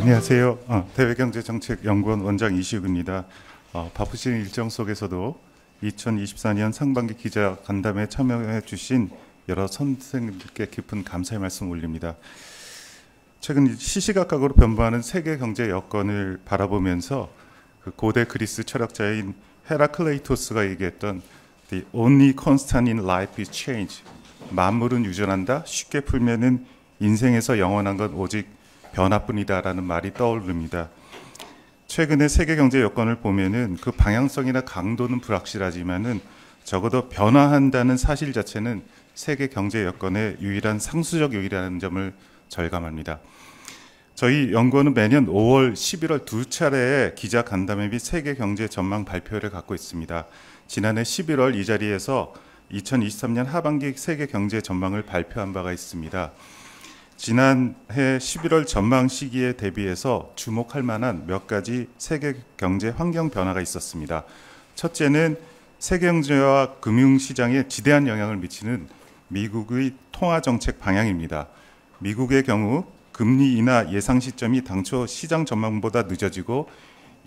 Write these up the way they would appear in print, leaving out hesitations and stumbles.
안녕하세요. 대외경제정책연구원 원장 이시욱입니다. 바쁘신 일정 속에서도 2024년 상반기 기자 간담회에 참여해 주신 여러 선생님들께 깊은 감사의 말씀 올립니다. 최근 시시각각으로 변화하는 세계 경제 여건을 바라보면서 그 고대 그리스 철학자인 헤라클레이토스가 얘기했던 The only constant in life is change. 만물은 유전한다. 쉽게 풀면은 인생에서 영원한 건 오직 변화뿐이다라는 말이 떠오릅니다. 최근의 세계 경제 여건을 보면은 그 방향성이나 강도는 불확실하지만은 적어도 변화한다는 사실 자체는 세계 경제 여건의 유일한 상수적 요인이라는 점을 절감합니다. 저희 연구원은 매년 5월, 11월 두 차례의 기자 간담회 및 세계 경제 전망 발표를 갖고 있습니다. 지난해 11월 이 자리에서 2023년 하반기 세계 경제 전망을 발표한 바가 있습니다. 지난해 11월 전망 시기에 대비해서 주목할 만한 몇 가지 세계 경제 환경 변화가 있었습니다. 첫째는 세계 경제와 금융시장에 지대한 영향을 미치는 미국의 통화정책 방향입니다. 미국의 경우 금리 인하 예상 시점이 당초 시장 전망보다 늦어지고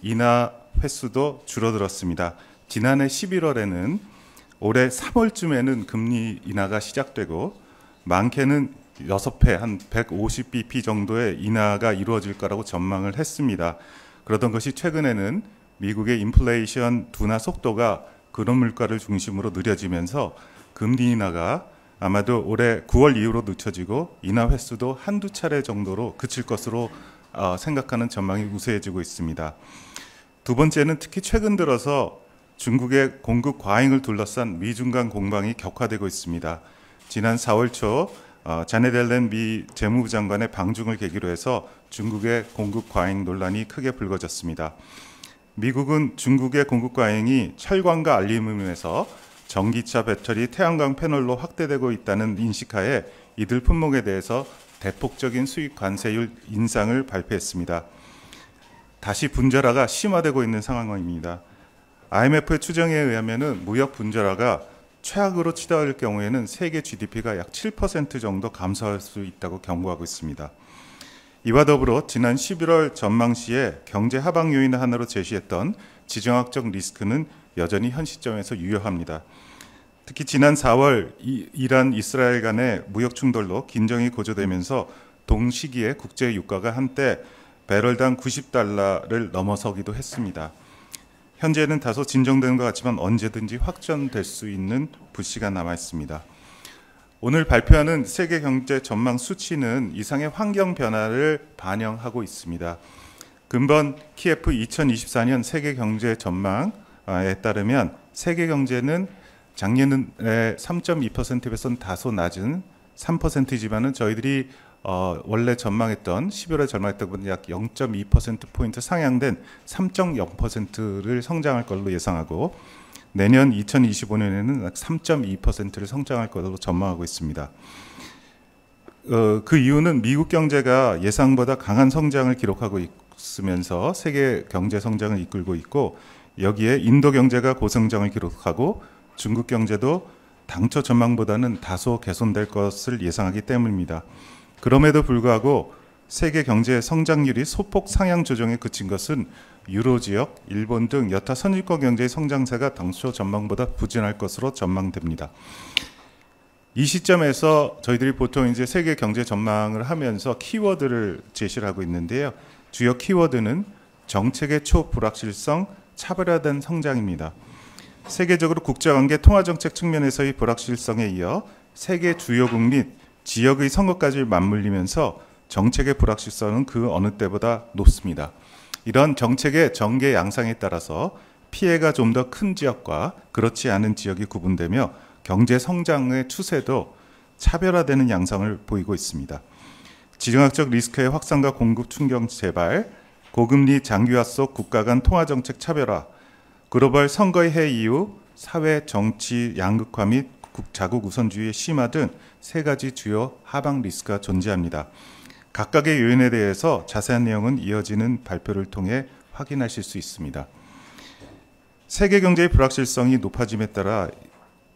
인하 횟수도 줄어들었습니다. 지난해 11월에는 올해 3월쯤에는 금리 인하가 시작되고 많게는 6회 한 150bp 정도의 인하가 이루어질 거라고 전망을 했습니다. 그러던 것이 최근에는 미국의 인플레이션 둔화 속도가 근원 물가를 중심으로 느려지면서 금리 인하가 아마도 올해 9월 이후로 늦춰지고 인하 횟수도 한두 차례 정도로 그칠 것으로 생각하는 전망이 우세해지고 있습니다. 두 번째는 특히 최근 들어서 중국의 공급 과잉을 둘러싼 미중 간 공방이 격화되고 있습니다. 지난 4월 초 자넷 옐렌 미 재무부 장관의 방중을 계기로 해서 중국의 공급 과잉 논란이 크게 불거졌습니다. 미국은 중국의 공급 과잉이 철광과 알루미늄에서 전기차 배터리, 태양광 패널로 확대되고 있다는 인식하에 이들 품목에 대해서 대폭적인 수입 관세율 인상을 발표했습니다. 다시 분절화가 심화되고 있는 상황입니다. IMF의 추정에 의하면 무역 분절화가 최악으로 치달을 경우에는 세계 GDP가 약 7% 정도 감소할 수 있다고 경고하고 있습니다. 이와 더불어 지난 11월 전망 시에 경제 하방 요인 하나로 제시했던 지정학적 리스크는 여전히 현 시점에서 유효합니다. 특히 지난 4월 이란, 이스라엘 간의 무역 충돌로 긴장이 고조되면서 동시기에 국제 유가가 한때 배럴당 90달러를 넘어서기도 했습니다. 현재는 다소 진정되는 것 같지만 언제든지 확전될 수 있는 불씨가 남아 있습니다. 오늘 발표하는 세계 경제 전망 수치는 이상의 환경 변화를 반영하고 있습니다. 근본 키예프 2024년 세계 경제 전망에 따르면 세계 경제는 작년에 3.2%에서는 다소 낮은 3%지만은 저희들이 원래 전망했던 11월 전망했던 것보다 약 0.2%포인트 상향된 3.0%를 성장할 걸로 예상하고 내년 2025년에는 약 3.2%를 성장할 것으로 전망하고 있습니다. 그 이유는 미국 경제가 예상보다 강한 성장을 기록하고 있으면서 세계 경제 성장을 이끌고 있고 여기에 인도 경제가 고성장을 기록하고 중국 경제도 당초 전망보다는 다소 개선될 것을 예상하기 때문입니다. 그럼에도 불구하고 세계 경제 성장률이 소폭 상향 조정에 그친 것은 유로 지역, 일본 등 여타 선진국 경제의 성장세가 당초 전망보다 부진할 것으로 전망됩니다. 이 시점에서 저희들이 보통 이제 세계 경제 전망을 하면서 키워드를 제시를 하고 있는데요. 주요 키워드는 정책의 초불확실성, 차별화된 성장입니다. 세계적으로 국제관계 통화정책 측면에서의 불확실성에 이어 세계 주요국 및 지역의 선거까지 맞물리면서 정책의 불확실성은 그 어느 때보다 높습니다. 이런 정책의 전개 양상에 따라서 피해가 좀 더 큰 지역과 그렇지 않은 지역이 구분되며 경제 성장의 추세도 차별화되는 양상을 보이고 있습니다. 지정학적 리스크의 확산과 공급 충격 재발, 고금리 장기화 속 국가 간 통화정책 차별화, 글로벌 선거의 해 이후 사회 정치 양극화 및 자국 우선주의의 심화 등 세 가지 주요 하방 리스크가 존재합니다. 각각의 요인에 대해서 자세한 내용은 이어지는 발표를 통해 확인하실 수 있습니다. 세계 경제의 불확실성이 높아짐에 따라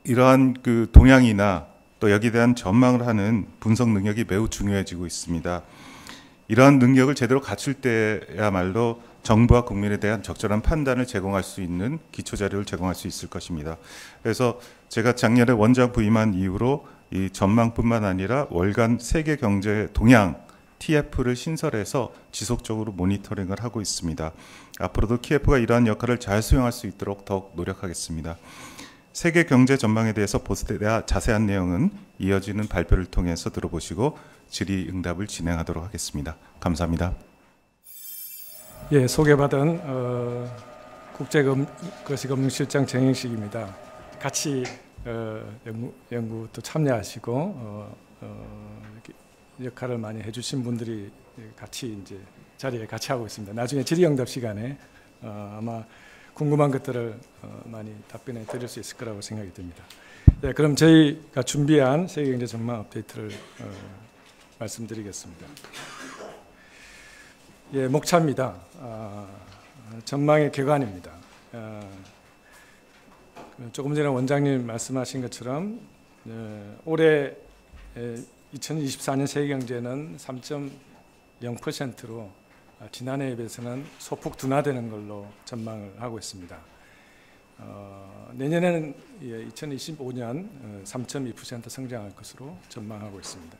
이러한 그 동향이나 또 여기에 대한 전망을 하는 분석 능력이 매우 중요해지고 있습니다. 이러한 능력을 제대로 갖출 때야말로 정부와 국민에 대한 적절한 판단을 제공할 수 있는 기초 자료를 제공할 수 있을 것입니다. 그래서 제가 작년에 원장 부임한 이후로 이 전망뿐만 아니라 월간 세계 경제 동향 TF를 신설해서 지속적으로 모니터링을 하고 있습니다. 앞으로도 TF가 이러한 역할을 잘 수행할 수 있도록 더욱 노력하겠습니다. 세계 경제 전망에 대해서 보다 자세한 내용은 이어지는 발표를 통해서 들어보시고 질의응답을 진행하도록 하겠습니다. 감사합니다. 예, 소개받은 국제거시금융실장 정영식입니다. 같이 연구 또 참여하시고 역할을 많이 해주신 분들이 같이 이제 자리에 같이 하고 있습니다. 나중에 질의응답 시간에 아마 궁금한 것들을 많이 답변해 드릴 수 있을 거라고 생각이 듭니다. 네, 그럼 저희가 준비한 세계경제 전망 업데이트를 말씀드리겠습니다. 예, 목차입니다. 전망의 개관입니다. 조금 전에 원장님 말씀하신 것처럼 올해 2024년 세계경제는 3.0%로 지난해에 비해서는 소폭 둔화되는 걸로 전망을 하고 있습니다. 내년에는 2025년 3.2% 성장할 것으로 전망하고 있습니다.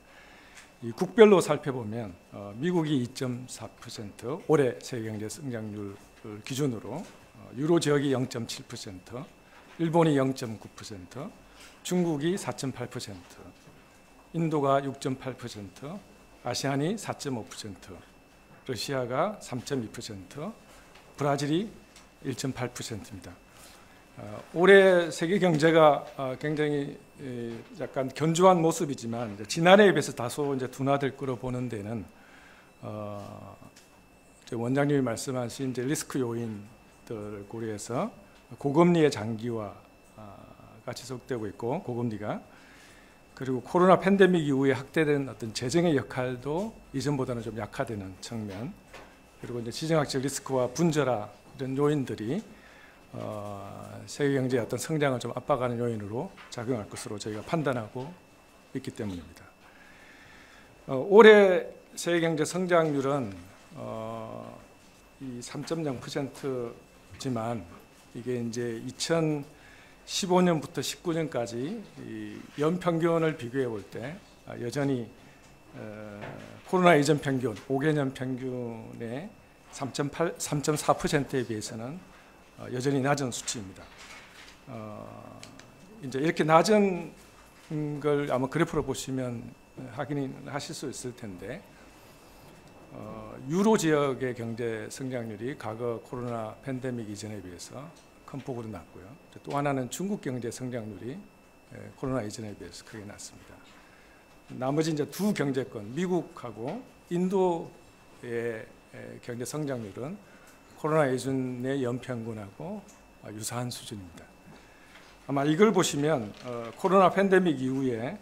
이 국별로 살펴보면 미국이 2.4% 올해 세계경제 성장률 기준으로, 유로 지역이 0.7%, 일본이 0.9%, 중국이 4.8%, 인도가 6.8%, 아시안이 4.5%, 러시아가 3.2%, 브라질이 1.8%입니다. 올해 세계 경제가 굉장히 약간 견조한 모습이지만 지난해에 비해서 다소 이제 둔화될 거로 보는 데는 원장님이 말씀하신 이제 리스크 요인들을 고려해서 고금리의 장기화가 지속되고 있고, 고금리가, 그리고 코로나 팬데믹 이후에 확대된 어떤 재정의 역할도 이전보다는 좀 약화되는 측면, 그리고 이제 지정학적 리스크와 분절화, 이런 요인들이 세계 경제의 어떤 성장을 좀 압박하는 요인으로 작용할 것으로 저희가 판단하고 있기 때문입니다. 올해 세계 경제 성장률은 이 3.0%지만 이게 이제 2015년부터 19년까지 이 연평균을 비교해 볼 때 여전히 코로나 이전 평균, 5개년 평균의 3.4%에 비해서는 여전히 낮은 수치입니다. 이제 이렇게 낮은 걸 아마 그래프로 보시면 확인하실 수 있을 텐데, 유로 지역의 경제 성장률이 과거 코로나 팬데믹 이전에 비해서 큰 폭으로 낮고요. 또 하나는 중국 경제 성장률이 코로나 이전에 비해서 크게 낮습니다. 나머지 이제 두 경제권, 미국하고 인도의 경제 성장률은 코로나 이전의 연평균하고 유사한 수준입니다. 아마 이걸 보시면 코로나 팬데믹 이후에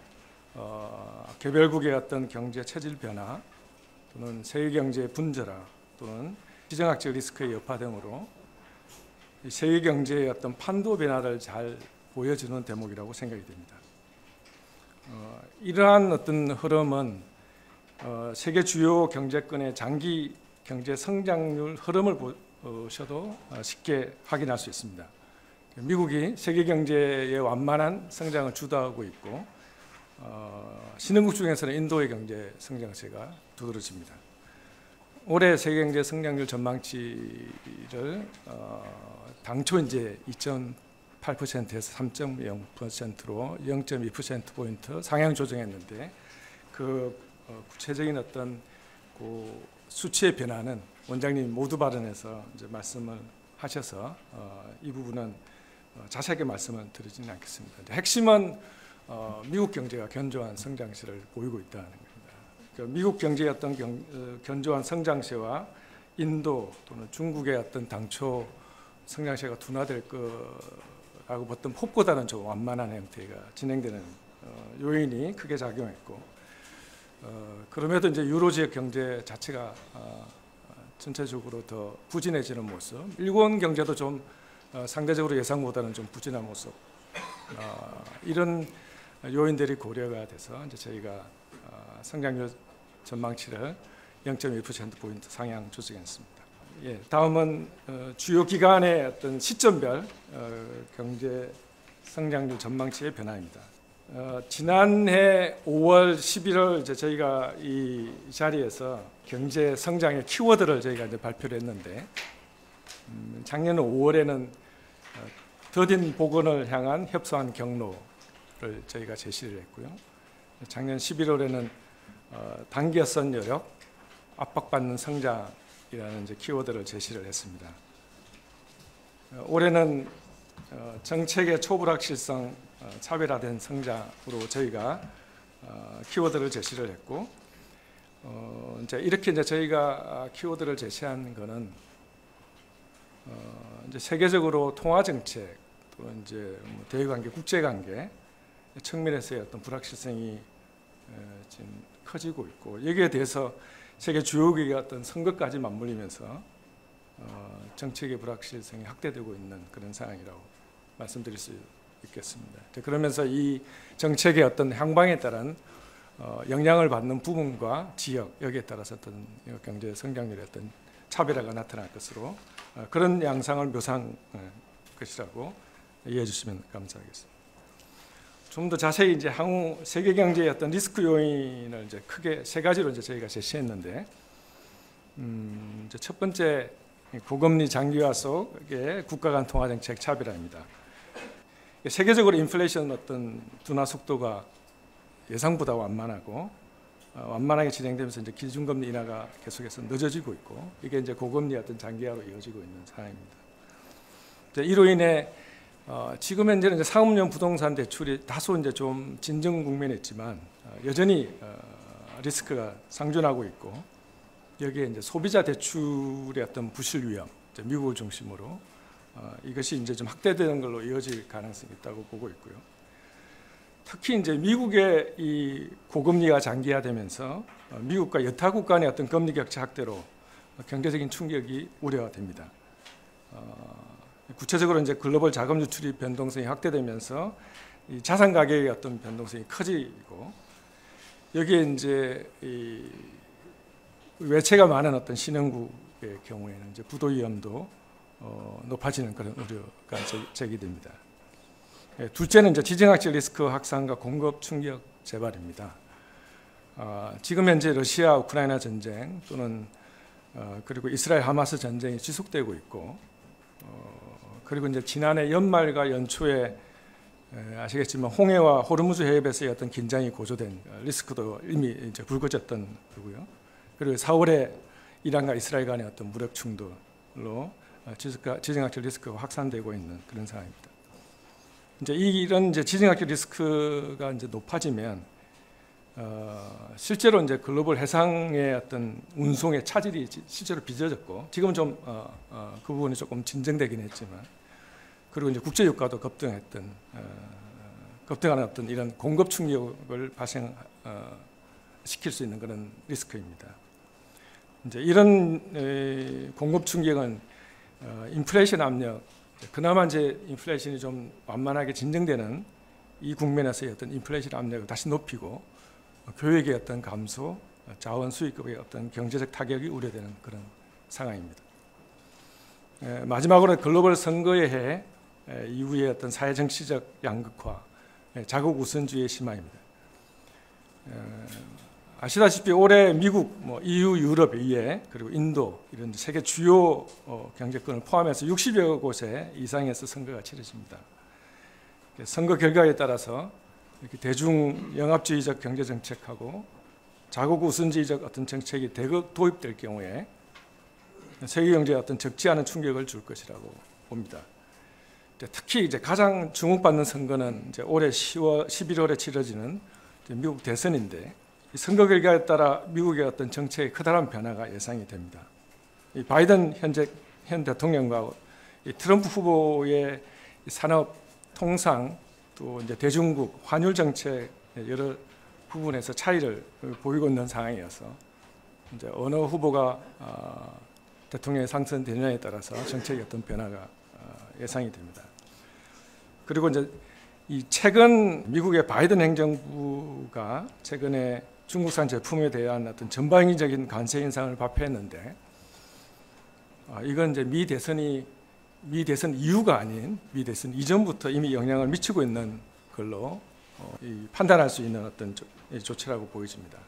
개별국의 어떤 경제 체질 변화, 또는 세계 경제의 분절화, 또는 지정학적 리스크의 여파 등으로 세계 경제의 어떤 판도 변화를 잘 보여주는 대목이라고 생각이 됩니다. 이러한 어떤 흐름은 세계 주요 경제권의 장기 경제 성장률 흐름을 보셔도 쉽게 확인할 수 있습니다. 미국이 세계 경제의 완만한 성장을 주도하고 있고, 신흥국 중에서는 인도의 경제 성장세가 두드러집니다. 올해 세계 경제 성장률 전망치를 당초 이제 2.8%에서 3.0%로 0.2%포인트 상향 조정했는데, 그 구체적인 어떤 그 수치의 변화는 원장님이 모두 발언해서 이제 말씀을 하셔서 이 부분은 자세하게 말씀을 드리지는 않겠습니다. 핵심은 미국 경제가 견조한 성장세를 보이고 있다는 겁니다. 그러니까 미국 경제의 어떤 견조한 성장세와 인도 또는 중국의 어떤 당초 성장세가 둔화될 거라고 보던 폭보다는 좀 완만한 형태가 진행되는 요인이 크게 작용했고, 그럼에도 이제 유로 지역 경제 자체가 전체적으로 더 부진해지는 모습, 일본 경제도 좀 상대적으로 예상보다는 좀 부진한 모습, 이런 요인들이 고려가 돼서 이제 저희가 성장률 전망치를 0.1%포인트 상향 조정했습니다. 예, 다음은 주요 기관의 어떤 시점별 경제 성장률 전망치의 변화입니다. 지난해 5월, 11월 이제 저희가 이 자리에서 경제 성장의 키워드를 저희가 이제 발표를 했는데, 작년 5월에는 더딘 복원을 향한 협소한 경로를 저희가 제시를 했고요. 작년 11월에는 단기어선 여력, 압박받는 성장이라는 이제 키워드를 제시를 했습니다. 올해는 정책의 초불확실성, 차별화된 성장으로 저희가 키워드를 제시를 했고, 이제 이렇게 이제 저희가 키워드를 제시한 거는 이제 세계적으로 통화 정책, 또 이제 대외관계, 국제관계 측면에서의 어떤 불확실성이 지금 커지고 있고, 여기에 대해서 세계 주요 기업의 어떤 선거까지 맞물리면서 정책의 불확실성이 확대되고 있는 그런 상황이라고 말씀드릴 수 있겠습니다. 그러면서 이 정책의 어떤 향방에 따른 영향을 받는 부분과 지역, 여기에 따라서 어떤 경제 성장률의 어떤 차별화가 나타날 것으로 그런 양상을 묘사한 것이라고 이해해 주시면 감사하겠습니다. 좀 더 자세히 이제 향후 세계 경제의 어떤 리스크 요인을 이제 크게 세 가지로 이제 저희가 제시했는데, 이제 첫 번째 고금리 장기화 속의 국가 간 통화 정책 차별화입니다. 세계적으로 인플레이션 어떤 둔화 속도가 예상보다 완만하고 완만하게 진행되면서 이제 기준금리 인하가 계속해서 늦어지고 있고, 이게 이제 고금리 어떤 장기화로 이어지고 있는 상황입니다. 이로 인해 지금 현재는 이제 상업용 부동산 대출이 다소 이제 좀 진정 국면에 있지만 여전히 리스크가 상존하고 있고, 여기에 이제 소비자 대출의 어떤 부실 위험, 미국을 중심으로 이것이 이제 좀 확대되는 걸로 이어질 가능성이 있다고 보고 있고요. 특히 이제 미국의 이 고금리가 장기화되면서 미국과 여타 국가 간의 어떤 금리 격차 확대로 경제적인 충격이 우려됩니다. 구체적으로 이제 글로벌 자금 유출이 변동성이 확대되면서 이 자산 가격의 어떤 변동성이 커지고, 여기에 이제 이 외채가 많은 어떤 신흥국의 경우에는 이제 부도 위험도 높아지는 그런 우려가 제기됩니다. 둘째는 이제 지정학적 리스크 확산과 공급 충격 재발입니다. 지금 현재 러시아 우크라이나 전쟁 또는 그리고 이스라엘 하마스 전쟁이 지속되고 있고, 그리고 이제 지난해 연말과 연초에 아시겠지만 홍해와 호르무즈 해협에서의 어떤 긴장이 고조된 리스크도 이미 이제 불거졌던 거고요. 그리고 4월에 이란과 이스라엘 간의 어떤 무력 충돌로 지정학적 리스크가 확산되고 있는 그런 상황입니다. 이제 이런 이제 지정학적 리스크가 이제 높아지면 실제로 이제 글로벌 해상의 어떤 운송의 차질이 실제로 빚어졌고, 지금은 좀 그 부분이 조금 진정되긴 했지만, 그리고 이제 국제 유가도 급등하는 어떤 이런 공급 충격을 발생시킬 수 있는 그런 리스크입니다. 이제 이런 공급 충격은 인플레이션 압력, 그나마 이제 인플레이션이 좀 완만하게 진정되는 이 국면에서의 어떤 인플레이션 압력을 다시 높이고, 교육의 어떤 감소, 자원 수익급의 어떤 경제적 타격이 우려되는 그런 상황입니다. 마지막으로 글로벌 선거의 해 이후의 어떤 사회 정치적 양극화, 자국 우선주의의 심화입니다. 아시다시피 올해 미국, EU, 유럽 이외 그리고 인도 이런 세계 주요 경제권을 포함해서 60여 곳에 이상에서 선거가 치러집니다. 선거 결과에 따라서 이렇게 대중 영합주의적 경제 정책하고 자국 우선주의적 어떤 정책이 대거 도입될 경우에 세계 경제에 어떤 적지 않은 충격을 줄 것이라고 봅니다. 특히 이제 가장 주목받는 선거는 이제 올해 11월에 치러지는 미국 대선인데, 이 선거 결과에 따라 미국의 어떤 정책의 커다란 변화가 예상이 됩니다. 이 바이든 현 대통령과 이 트럼프 후보의 산업, 통상 또 이제 대중국, 환율 정책 여러 부분에서 차이를 보이고 있는 상황이어서 이제 어느 후보가 대통령에 당선되느냐에 따라서 정책의 어떤 변화가 예상이 됩니다. 그리고 이제 이 최근 미국의 바이든 행정부가 최근에 중국산 제품에 대한 어떤 전방위적인 관세 인상을 발표했는데 이건 이제 미 대선 이후가 아닌 미 대선 이전부터 이미 영향을 미치고 있는 걸로 판단할 수 있는 어떤 조치라고 보여집니다.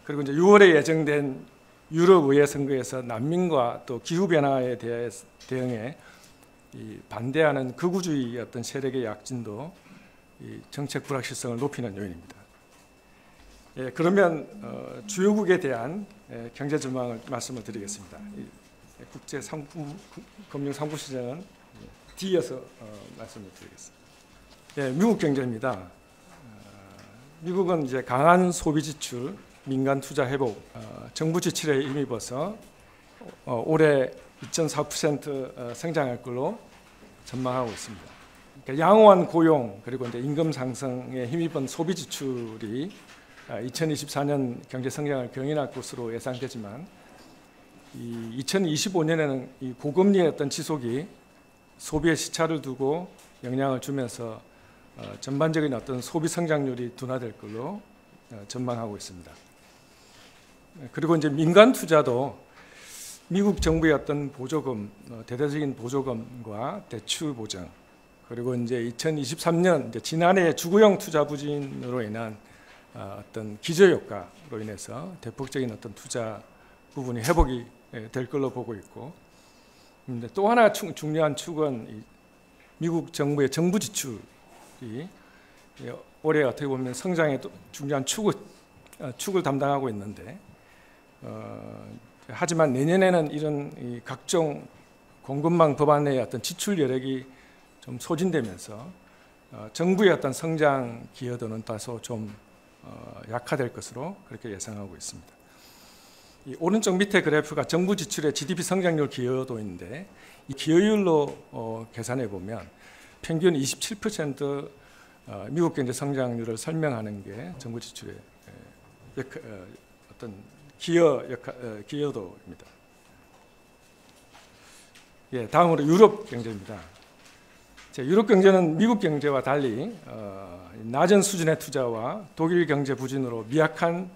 그리고 이제 6월에 예정된 유럽 의회 선거에서 난민과 또 기후 변화에 대응해 반대하는 극우주의 어떤 세력의 약진도 이 정책 불확실성을 높이는 요인입니다. 예, 그러면 주요국에 대한 경제 전망을 말씀을 드리겠습니다. 국제 금융 상품 시장은 뒤이어서 말씀을 드리겠습니다. 예, 미국 경제입니다. 미국은 이제 강한 소비 지출, 민간 투자 회복, 정부 지출에 힘입어서 올해 2.4% 성장할 걸로 전망하고 있습니다. 그러니까 양호한 고용 그리고 이제 임금 상승에 힘입은 소비 지출이 2024년 경제 성장을 견인할 것으로 예상되지만 2025년에는 이 고금리의 어떤 지속이 소비의 시차를 두고 영향을 주면서 전반적인 어떤 소비 성장률이 둔화될 걸로 전망하고 있습니다. 그리고 이제 민간 투자도 미국 정부의 어떤 보조금, 대대적인 보조금과 대출 보장, 그리고 이제 2023년 이제 지난해 주거용 투자 부진으로 인한 어떤 기저 효과로 인해서 대폭적인 어떤 투자 부분이 회복이 될 걸로 보고 있고, 근데 또 하나 중요한 축은 미국 정부의 정부 지출이 올해 어떻게 보면 성장의 중요한 축을 담당하고 있는데, 하지만 내년에는 이런 각종 공급망 법안의 어떤 지출 여력이 좀 소진되면서 정부의 어떤 성장 기여도는 다소 좀 약화될 것으로 그렇게 예상하고 있습니다. 이 오른쪽 밑에 그래프가 정부 지출의 GDP 성장률 기여도인데, 이 기여율로 계산해 보면 평균 27% 미국 경제 성장률을 설명하는 게 정부 지출의 어떤 기여도입니다. 예, 다음으로 유럽 경제입니다. 유럽 경제는 미국 경제와 달리 낮은 수준의 투자와 독일 경제 부진으로 미약한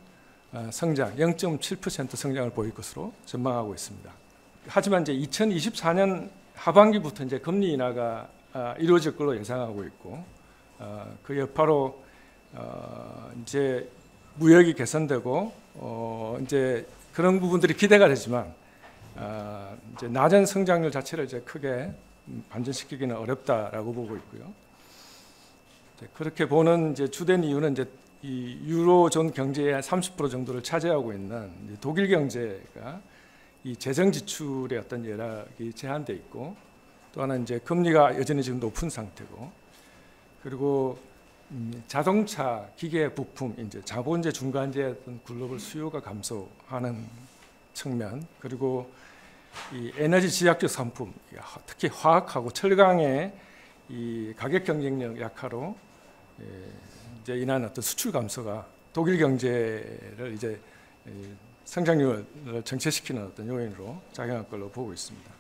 성장, 0.7% 성장을 보일 것으로 전망하고 있습니다. 하지만 이제 2024년 하반기부터 이제 금리 인하가 이루어질 걸로 예상하고 있고, 그 여파로 이제 무역이 개선되고 이제 그런 부분들이 기대가 되지만 이제 낮은 성장률 자체를 이제 크게 반전시키기는 어렵다라고 보고 있고요. 그렇게 보는 이제 주된 이유는 이제 이 유로존 경제의 30% 정도를 차지하고 있는 독일 경제가 이 재정 지출의 어떤 여력이 제한돼 있고, 또 하나 이제 금리가 여전히 지금 높은 상태고, 그리고 자동차, 기계 부품, 이제 자본재 중간재의 어떤 글로벌 수요가 감소하는 측면, 그리고 이 에너지 지역적 상품, 특히 화학하고 철강의 이 가격 경쟁력 약화로 이제 인한 어떤 수출 감소가 독일 경제를 이제 성장률을 정체시키는 어떤 요인으로 작용할 걸로 보고 있습니다.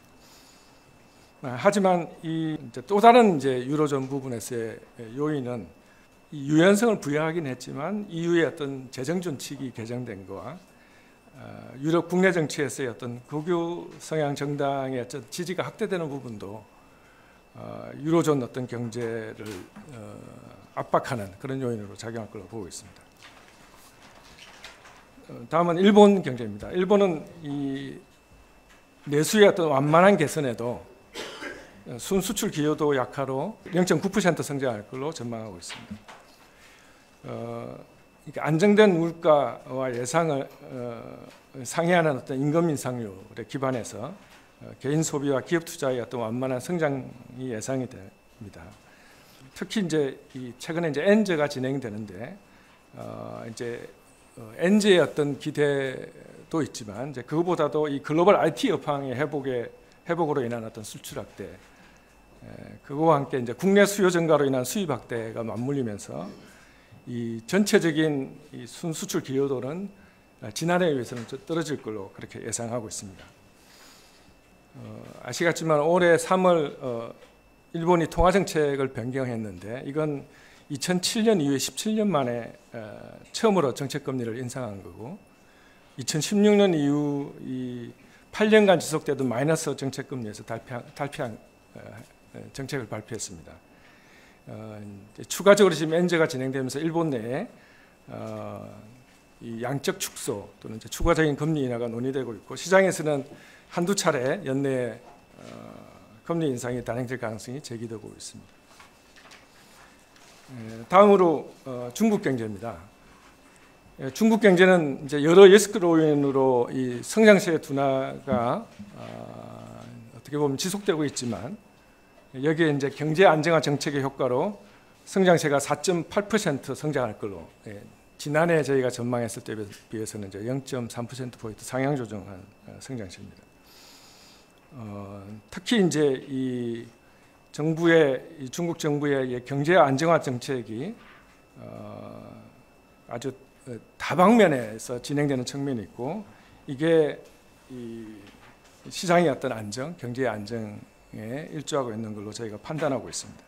하지만 이 이제 또 다른 이제 유로존 부분에서의 요인은 이 유연성을 부여하긴 했지만 EU의 어떤 재정 준칙이 개정된 거와 유럽 국내 정치에서의 어떤 극우 성향 정당의 어떤 지지가 확대되는 부분도 유로존 어떤 경제를 압박하는 그런 요인으로 작용할 걸로 보고 있습니다. 다음은 일본 경제입니다. 일본은 이 내수의 어떤 완만한 개선에도 순수출 기여도 약화로 0.9% 성장할 걸로 전망하고 있습니다. 안정된 물가와 예상을 상회하는 어떤 임금 인상률에 기반해서 개인 소비와 기업 투자의 어떤 완만한 성장이 예상이 됩니다. 특히 이제 최근에 이제 엔저가 진행되는데 이제 엔저의 어떤 기대도 있지만 이제 그거보다도 이 글로벌 IT 업황의 회복으로 인한 어떤 수출 확대, 그거와 함께 이제 국내 수요 증가로 인한 수입 확대가 맞물리면서 이 전체적인 이 순수출 기여도는 지난해에 비해서는 떨어질 걸로 그렇게 예상하고 있습니다. 아시겠지만 올해 3월 일본이 통화 정책을 변경했는데, 이건 2007년 이후에 17년 만에 처음으로 정책금리를 인상한 거고 2016년 이후 이 8년간 지속되던 마이너스 정책금리에서 탈피한 정책을 발표했습니다. 추가적으로 지금 엔저가 진행되면서 일본 내에 이 양적 축소 또는 이제 추가적인 금리 인하가 논의되고 있고 시장에서는 한두 차례 연내에 금리 인상이 단행될 가능성이 제기되고 있습니다. 다음으로 중국 경제입니다. 중국 경제는 이제 여러 리스크 요인으로 이 성장세 둔화가 어떻게 보면 지속되고 있지만 여기에 이제 경제 안정화 정책의 효과로 성장세가 4.8% 성장할 걸로 지난해 저희가 전망했을 때에 비해서는 이제 0.3%포인트 상향 조정한 성장세입니다. 특히 이제 이 중국 정부의 경제 안정화 정책이 아주 다방면에서 진행되는 측면이 있고 이게 이 시장의 어떤 안정, 경제의 안정에 일조하고 있는 걸로 저희가 판단하고 있습니다.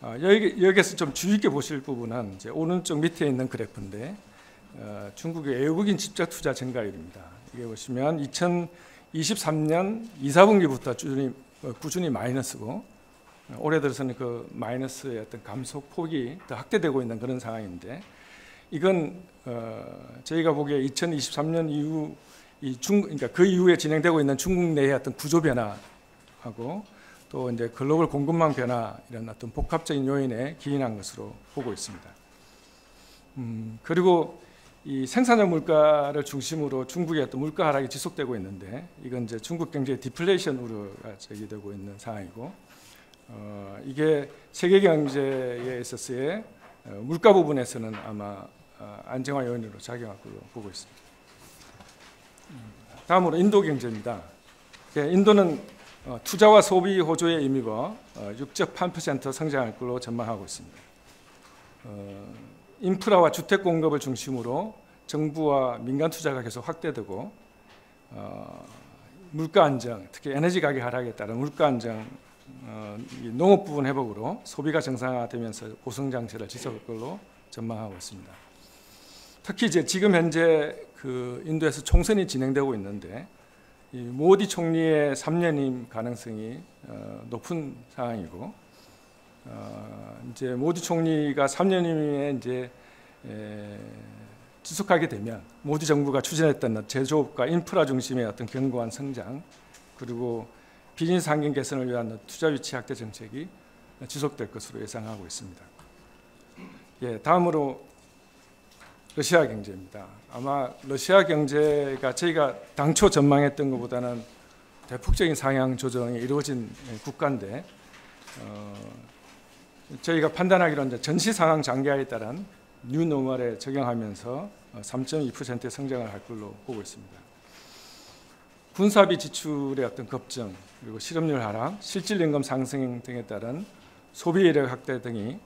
여기에서 좀 주의 깊게 보실 부분은 이제 오른쪽 밑에 있는 그래프인데 중국의 외국인 직접 투자 증가율입니다. 이게 보시면 2023년 2, 4분기부터 꾸준히 마이너스고 올해 들어서는 그 마이너스의 어떤 감소 폭이 더 확대되고 있는 그런 상황인데 이건 저희가 보기에 2023년 이후 그러니까 그 이후에 진행되고 있는 중국 내의 어떤 구조 변화하고 또 이제 글로벌 공급망 변화 이런 어떤 복합적인 요인에 기인한 것으로 보고 있습니다. 그리고 이 생산자 물가를 중심으로 중국의 어떤 물가 하락이 지속되고 있는데 이건 이제 중국 경제의 디플레이션 우려가 제기되고 있는 상황이고 이게 세계 경제에 있어서의 물가 부분에서는 아마 안정화 요인으로 작용할 걸로 보고 있습니다. 다음으로 인도 경제입니다. 인도는 투자와 소비 호조에 힘입어 6.8% 성장할 걸로 전망하고 있습니다. 인프라와 주택 공급을 중심으로 정부와 민간 투자가 계속 확대되고 물가 안정, 특히 에너지 가격 하락에 따른 물가 안정, 농업 부분 회복으로 소비가 정상화되면서 고성장세를 지속할 걸로 전망하고 있습니다. 특히 이제 지금 현재 그 인도에서 총선이 진행되고 있는데 이 모디 총리의 3년임 가능성이 높은 상황이고 이제 모디 총리가 3년임에 이제 지속하게 되면 모디 정부가 추진했던 제조업과 인프라 중심의 어떤 견고한 성장 그리고 비즈니스 환경 개선을 위한 투자 유치 확대 정책이 지속될 것으로 예상하고 있습니다. 다음으로 러시아 경제입니다. 아마 러시아 경제가 저희가 당초 전망했던 것보다는 대폭적인 상향 조정이 이루어진 국가인데 저희가 판단하기로는 이제 전시 상황 장기화에 따른 뉴 노멀에 적용하면서 3.2%의 성장을 할 걸로 보고 있습니다. 군사비 지출의 어떤 급증 그리고 실업률 하락, 실질 임금 상승 등에 따른 소비 이력 확대 등이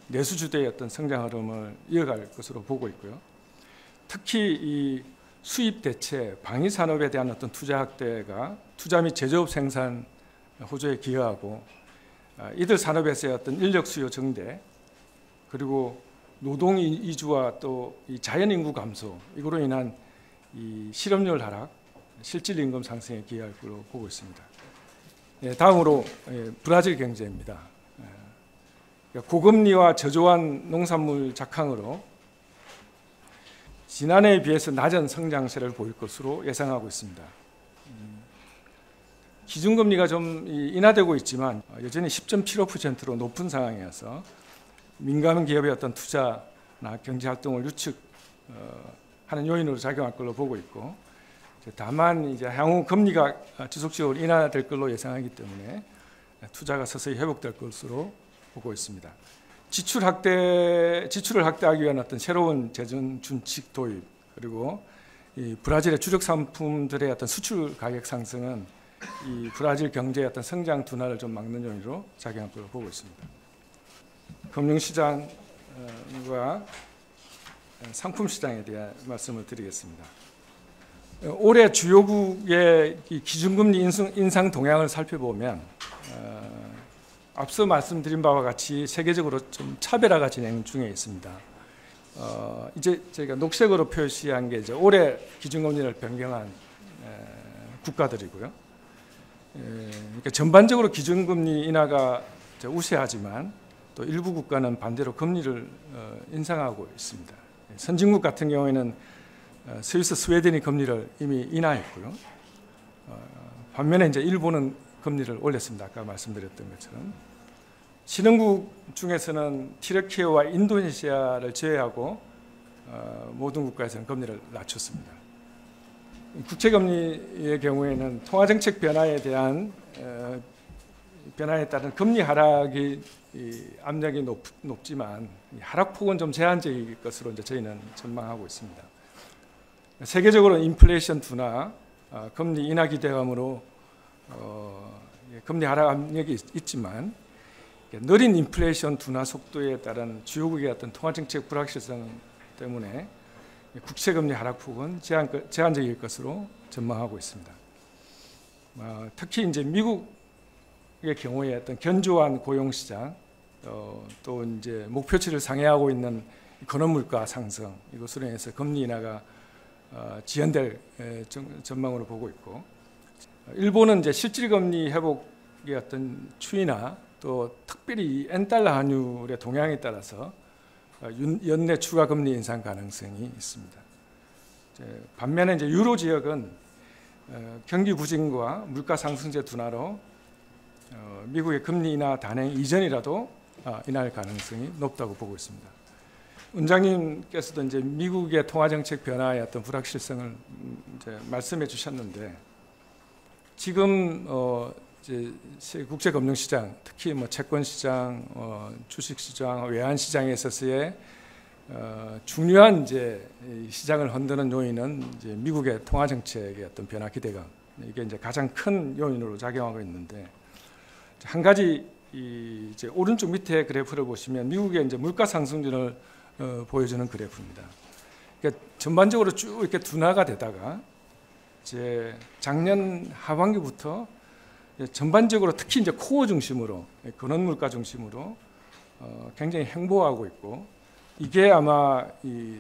내수주대의 어떤 성장 흐름을 이어갈 것으로 보고 있고요. 특히 이 수입 대체, 방위 산업에 대한 어떤 투자 확대가 투자 및 제조업 생산 호조에 기여하고 이들 산업에서의 어떤 인력 수요 증대 그리고 노동 이주와 또 이 자연 인구 감소 이거로 인한 이 실업률 하락, 실질 임금 상승에 기여할 걸로 보고 있습니다. 다음으로 브라질 경제입니다. 고금리와 저조한 농산물 작황으로 지난해에 비해서 낮은 성장세를 보일 것으로 예상하고 있습니다. 기준금리가 좀 인하되고 있지만 여전히 10.75%로 높은 상황이어서 민간 기업의 어떤 투자나 경제 활동을 유축하는 요인으로 작용할 걸로 보고 있고 다만 이제 향후 금리가 지속적으로 인하될 걸로 예상하기 때문에 투자가 서서히 회복될 것으로 보고 있습니다. 지출을 확대하기 위한 어떤 새로운 재정 준칙 도입 그리고 이 브라질의 주력 상품들의 어떤 수출 가격 상승은 이 브라질 경제의 어떤 성장 둔화를 좀 막는 요인으로 작용할 걸로 보고 있습니다. 금융시장과 상품시장에 대한 말씀을 드리겠습니다. 올해 주요국의 기준금리 인상 동향을 살펴보면 앞서 말씀드린 바와 같이 세계적으로 좀 차별화가 진행 중에 있습니다. 이제 저희가 녹색으로 표시한 게 이제 올해 기준금리를 변경한 국가들이고요. 그러니까 전반적으로 기준금리 인하가 우세하지만 또 일부 국가는 반대로 금리를 인상하고 있습니다. 선진국 같은 경우에는 스위스, 스웨덴이 금리를 이미 인하했고요. 반면에 이제 일본은 금리를 올렸습니다. 아까 말씀드렸던 것처럼. 신흥국 중에서는 티르키예와 인도네시아를 제외하고 모든 국가에서는 금리를 낮췄습니다. 국채금리의 경우에는 통화정책 변화에 대한 변화에 따른 금리 하락이 압력이 높지만 하락폭은 좀 제한적일 것으로 이제 저희는 전망하고 있습니다. 세계적으로 인플레이션 둔화, 금리 인하 기대감으로 금리 하락 압력이 있지만 느린 인플레이션 둔화 속도에 따른 주요국의 어떤 통화정책 불확실성 때문에 국채금리 하락폭은 제한적일 것으로 전망하고 있습니다. 특히 이제 미국의 경우에 어떤 견조한 고용시장, 또 이제 목표치를 상회하고 있는 근원물가 상승, 이것으로 인해서 금리 인하가 지연될 전망으로 보고 있고, 일본은 이제 실질금리 회복의 어떤 추이나 또 특별히 엔달러 환율의 동향에 따라서 연내 추가 금리 인상 가능성이 있습니다. 반면에 이제 유로 지역은 경기 부진과 물가 상승세 둔화로 미국의 금리 인하 단행 이전이라도 인할 가능성이 높다고 보고 있습니다. 원장님께서도 이제 미국의 통화 정책 변화의 어떤 불확실성을 이제 말씀해 주셨는데, 지금 이제 국제 금융 시장, 특히 뭐 채권 시장, 주식 시장, 외환 시장에 있어서의 중요한 이제 시장을 흔드는 요인은 이제 미국의 통화 정책의 어떤 변화 기대감, 이게 이제 가장 큰 요인으로 작용하고 있는데, 한 가지 이제 오른쪽 밑에 그래프를 보시면 미국의 이제 물가 상승률을 보여주는 그래프입니다. 그러니까 전반적으로 쭉 이렇게 둔화가 되다가 이제 작년 하반기부터 전반적으로 특히 이제 코어 중심으로, 근원 물가 중심으로 굉장히 횡보하고 있고, 이게 아마 이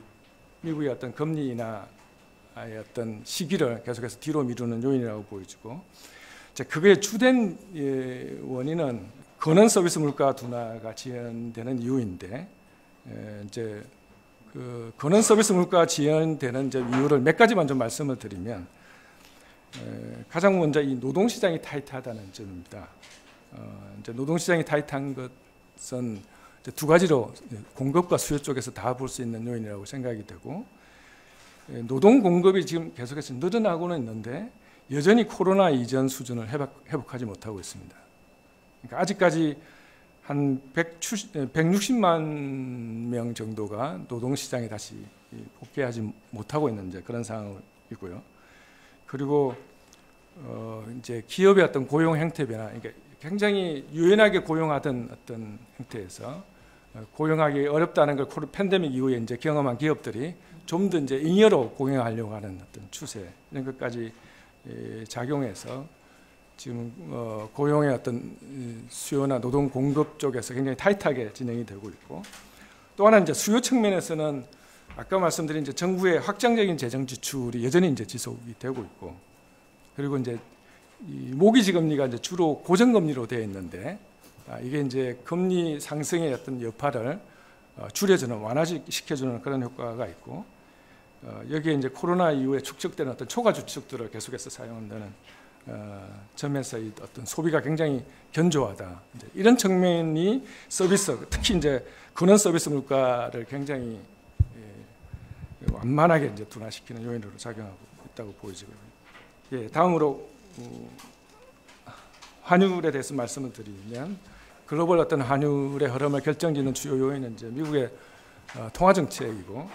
미국의 어떤 금리 인하의 어떤 시기를 계속해서 뒤로 미루는 요인이라고 보여지고, 그거의 주된 원인은 근원 서비스 물가 둔화가 지연되는 이유인데, 이제 그 근원 서비스 물가 지연되는 이제 이유를 몇 가지만 좀 말씀을 드리면, 가장 먼저 이 노동 시장이 타이트하다는 점입니다. 이제 노동 시장이 타이트한 것은 이제 두 가지로 공급과 수요 쪽에서 다 볼 수 있는 요인이라고 생각이 되고, 노동 공급이 지금 계속해서 늘어나고는 있는데 여전히 코로나 이전 수준을 회복하지 못하고 있습니다. 그러니까 아직까지 한 160만 명 정도가 노동 시장에 다시 복귀하지 못하고 있는 이제 그런 상황이고요. 그리고 이제 기업의 어떤 고용 형태 변화, 그러니까 굉장히 유연하게 고용하던 어떤 형태에서 고용하기 어렵다는 걸 팬데믹 이후에 이제 경험한 기업들이 좀 더 이제 잉여로 고용하려고 하는 어떤 추세, 이런 것까지 작용해서 지금 고용의 어떤 수요나 노동 공급 쪽에서 굉장히 타이트하게 진행이 되고 있고, 또 하나 이제 수요 측면에서는 아까 말씀드린 이제 정부의 확장적인 재정 지출이 여전히 이제 지속이 되고 있고, 그리고 이제 이 모기지 금리가 이제 주로 고정금리로 되어 있는데, 이게 이제 금리 상승의 어떤 여파를 줄여주는, 완화시켜주는 그런 효과가 있고, 여기에 이제 코로나 이후에 축적되는 어떤 초과 주축들을 계속해서 사용한다는 점에서 이 어떤 소비가 굉장히 견조하다, 이제 이런 측면이 서비스, 특히 이제 근원 서비스 물가를 굉장히 완만하게 이제 둔화시키는 요인으로 작용하고 있다고 보여지고요. 예, 다음으로 환율에 대해서 말씀을 드리면, 글로벌 어떤 환율의 흐름을 결정짓는 주요 요인은 이제 미국의 통화 정책이고,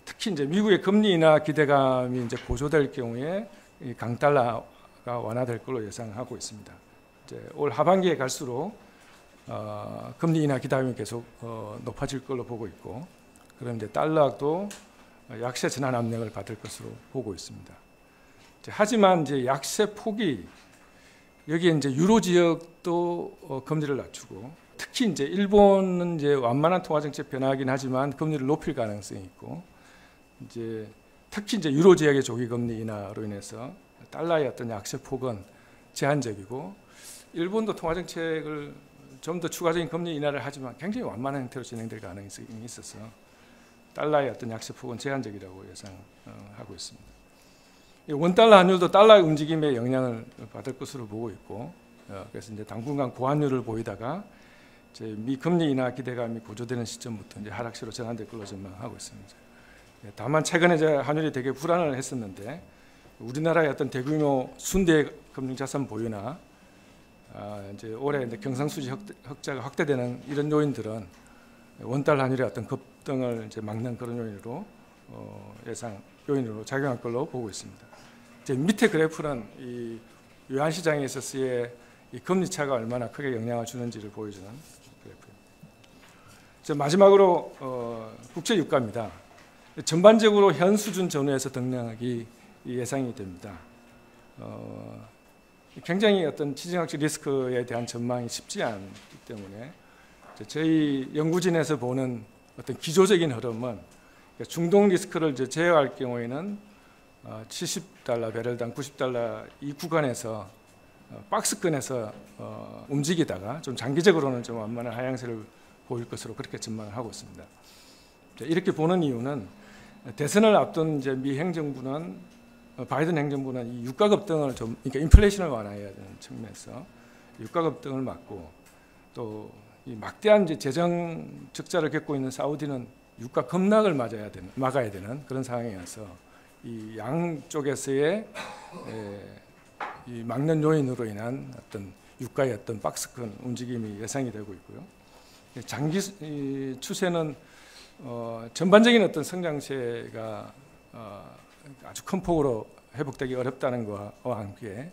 특히 이제 미국의 금리 인하 기대감이 이제 고조될 경우에 이 강달러가 완화될 걸로 예상하고 있습니다. 이제 올 하반기에 갈수록 금리 인하 기대감이 계속 높아질 걸로 보고 있고, 그럼 이제 달러도 약세 전환 압력을 받을 것으로 보고 있습니다. 하지만 이제 약세 폭이 여기에 이제 유로 지역도 금리를 낮추고, 특히 이제 일본은 이제 완만한 통화 정책 변화하긴 하지만 금리를 높일 가능성이 있고, 이제 특히 이제 유로 지역의 조기 금리 인하로 인해서 달러의 어떤 약세 폭은 제한적이고, 일본도 통화 정책을 좀 더 추가적인 금리 인하를 하지만 굉장히 완만한 형태로 진행될 가능성이 있어서 달러의 어떤 약세 폭은 제한적이라고 예상하고 있습니다. 원달러 환율도 달러의 움직임에 영향을 받을 것으로 보고 있고, 그래서 이제 당분간 고환율을 보이다가 이제 미 금리 인하 기대감이 고조되는 시점부터 이제 하락세로 전환될 걸로 전망하고 있습니다. 다만 최근에 이제 환율이 되게 불안을 했었는데, 우리나라의 어떤 대규모 순대 금융자산 보유나 이제 올해 이제 경상수지 흑자가 확대되는 이런 요인들은 원달러 환율의 어떤 급등을 이제 막는 그런 요인으로 예상 요인으로 작용할 걸로 보고 있습니다. 이제 밑에 그래프는 이 외환 시장에 있어서의 이 금리 차가 얼마나 크게 영향을 주는지를 보여주는 그래프입니다. 이제 마지막으로 국제 유가입니다. 전반적으로 현 수준 전후에서 등락이 예상이 됩니다. 굉장히 어떤 지정학적 리스크에 대한 전망이 쉽지 않기 때문에 저희 연구진에서 보는 어떤 기조적인 흐름은 중동 리스크를 이제 제어할 경우에는 $70 배럴당 $90 이 구간에서 박스권에서 움직이다가 좀 장기적으로는 좀 완만한 하향세를 보일 것으로 그렇게 전망을 하고 있습니다. 이렇게 보는 이유는 대선을 앞둔 이제 미 행정부는 바이든 행정부는 이 유가 급등을 좀, 그러니까 인플레이션을 완화해야 되는 측면에서 유가 급등을 막고, 또 이 막대한 이제 재정 적자를 겪고 있는 사우디는 유가 급락을 막아야 되는 그런 상황이어서 이 양쪽에서의 이 막는 요인으로 인한 어떤 유가의 어떤 박스권 움직임이 예상이 되고 있고요. 장기 추세는 전반적인 어떤 성장세가 아주 큰 폭으로 회복되기 어렵다는 것과 함께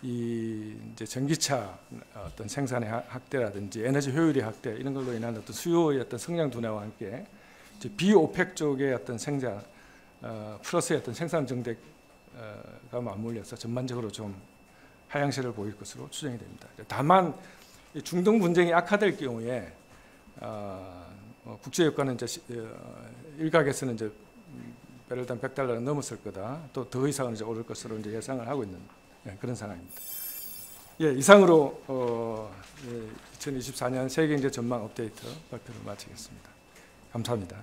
이 이제 전기차 어떤 생산의 확대라든지 에너지 효율의 확대 이런 걸로 인한 어떤 수요의 어떤 성장 둔화와 함께 이제 비오펙 쪽의 어떤 생산 플러스의 어떤 생산 정책가 맞물려서 전반적으로 좀 하향세를 보일 것으로 추정이 됩니다. 다만 중동 분쟁이 악화될 경우에 국제 유가는 이제 일각에서는 이제 배럴당 $100를 넘었을 거다. 또 더 이상은 이제 오를 것으로 이제 예상을 하고 있는 그런 상황입니다. 예, 이상으로 2024년 세계경제 전망 업데이트 발표를 마치겠습니다. 감사합니다.